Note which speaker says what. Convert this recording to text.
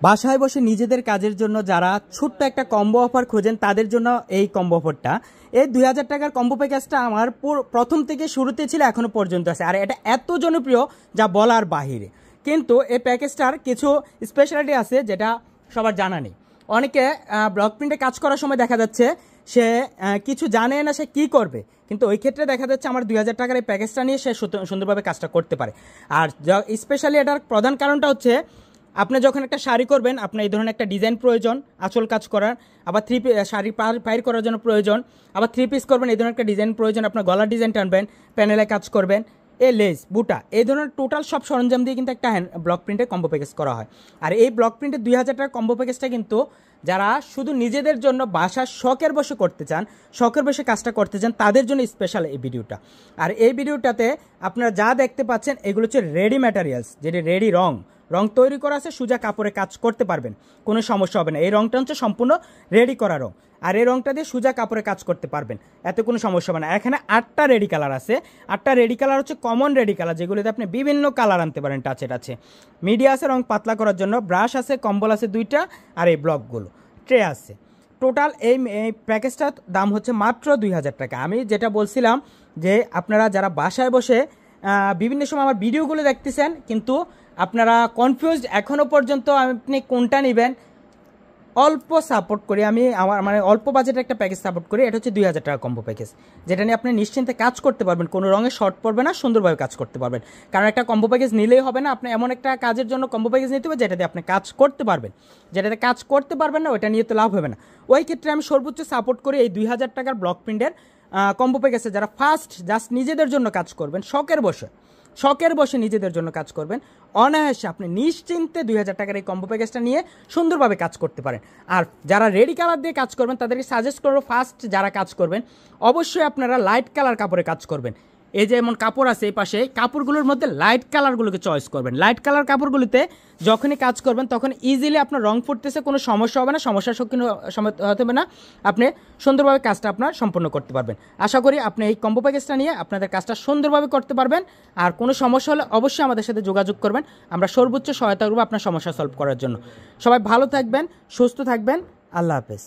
Speaker 1: বাসায় বসে নিজেদের কাজের জন্য যারা ছোট্ট একটা কম্বো অফার খোঁজেন তাদের জন্য এই কম্বো অফারটা। এই 2000 টাকার কম্বো প্যাকেজটা আমার প্রথম থেকে শুরুতে ছিল, এখনও পর্যন্ত আছে, আর এটা এত জনপ্রিয় যা বলার বাহিরে। কিন্তু এই প্যাকেজটার কিছু স্পেশালিটি আছে যেটা সবার জানা নেই। অনেকে ব্লক প্রিন্টে কাজ করার সময় দেখা যাচ্ছে সে কিছু জানে না সে কী করবে, কিন্তু ওই ক্ষেত্রে দেখা যাচ্ছে আমার 2000 টাকার এই প্যাকেজটা নিয়ে সে সুন্দরভাবে কাজটা করতে পারে। আর স্পেশালি এটার প্রধান কারণটা হচ্ছে, আপনি যখন একটা শাড়ি করবেন আপনার এই ধরনের একটা ডিজাইন প্রয়োজন আঁচল কাজ করার, আবার শাড়ি পায়ের করার জন্য প্রয়োজন, আবার 3 পিস করবেন এই ধরনের একটা ডিজাইন প্রয়োজন, আপনার গলার ডিজাইন টানবেন, প্যানেলে কাজ করবেন, লেস বুটা এই ধরনের টোটাল সব সরঞ্জাম দিয়ে কিন্তু একটা ব্লক প্রিন্টের কম্বো প্যাকেজ করা হয়। আর এই ব্লক প্রিন্টের 2000 টাকার কম্বো প্যাকেজটা কিন্তু যারা শুধু নিজেদের জন্য বাসার শখের বসে করতে চান, শখের বসে কাজটা করতে চান, তাদের জন্য স্পেশাল এই ভিডিওটা। আর এই ভিডিওটাতে আপনারা যা দেখতে পাচ্ছেন এগুলো হচ্ছে রেডি ম্যাটেরিয়ালস, যেটি রেডি রং তৈরি করা আছে, সোজা কাপড়ে কাজ করতে পারবেন, কোনো সমস্যা হবে না। এই রংটা হচ্ছে সম্পূর্ণ রেডি করা রং, আর এই রংটা দিয়ে সোজা কাপড়ে কাজ করতে পারবেন, এতে কোনো সমস্যা হবে না। এখানে 8টা রেডি কালার আছে। 8টা রেডি কালার হচ্ছে কমন রেডি কালার, যেগুলোতে আপনি বিভিন্ন কালার আনতে পারেন। টাচে মিডিয়া আছে রং পাতলা করার জন্য, ব্রাশ আছে, কম্বল আছে 2টা, আর এই ব্লকগুলো ট্রে আছে। টোটাল এই প্যাকেজটার দাম হচ্ছে মাত্র 2000 টাকা। আমি যেটা বলছিলাম যে আপনারা যারা বাসায় বসে বিভিন্ন সময় আমার ভিডিওগুলো দেখতেছেন কিন্তু আপনারা কনফিউজড এখনও পর্যন্ত, আপনি কোনটা নেবেন। অল্প সাপোর্ট করি আমি, আমার অল্প বাজেটের একটা প্যাকেজ সাপোর্ট করি, এটা হচ্ছে 2000 টাকা কম্বো প্যাকেজ, যেটা নিয়ে আপনি নিশ্চিন্তে কাজ করতে পারবেন, কোনো রঙে শর্ট পড়বে না, সুন্দরভাবে কাজ করতে পারবেন। কারণ একটা কম্বো প্যাকেজ নিলেই হবে না, আপনি এমন একটা কাজের জন্য কম্বো প্যাকেজ নিতে হবে যেটাতে আপনি কাজ করতে পারবেন। যেটাতে কাজ করতে পারবেন না ওইটা নিয়ে তো লাভ হবে না। ওই ক্ষেত্রে আমি সর্বোচ্চ সাপোর্ট করি এই 2000 টাকার ব্লক প্রিন্টের কম্বো প্যাকেজে। যারা ফার্স্ট জাস্ট নিজেদের জন্য কাজ করবেন, শখের বসে নিজেদের জন্য কাজ করবেন, অনায়াসে আপনি নিশ্চিন্তে 2000 টাকার এই কম্বো প্যাকেজটা নিয়ে সুন্দরভাবে কাজ করতে পারেন। আর যারা রেডি কালার দিয়ে কাজ করবেন তাদেরকে সাজেস্ট করবো, ফার্স্ট যারা কাজ করবেন অবশ্যই আপনারা লাইট কালার কাপড়ে কাজ করবেন। এই যে এমন কাপড় আছে এই পাশে, কাপড়গুলোর মধ্যে লাইট কালারগুলোকে চয়েস করবেন। লাইট কালার কাপড়গুলিতে যখনই কাজ করবেন তখন ইজিলি আপনার রং ফুটতেছে, কোনো সমস্যা হবে না, সমস্যার সম্মুখীন হতে হবে না, আপনি সুন্দরভাবে কাজটা আপনার সম্পূর্ণ করতে পারবেন। আশা করি আপনি এই কম্বো প্যাকেজটা নিয়ে আপনাদের কাজটা সুন্দরভাবে করতে পারবেন। আর কোনো সমস্যা হলে অবশ্যই আমাদের সাথে যোগাযোগ করবেন, আমরা সর্বোচ্চ সহায়তা করবো আপনার সমস্যা সলভ করার জন্য। সবাই ভালো থাকবেন, সুস্থ থাকবেন, আল্লাহ হাফেজ।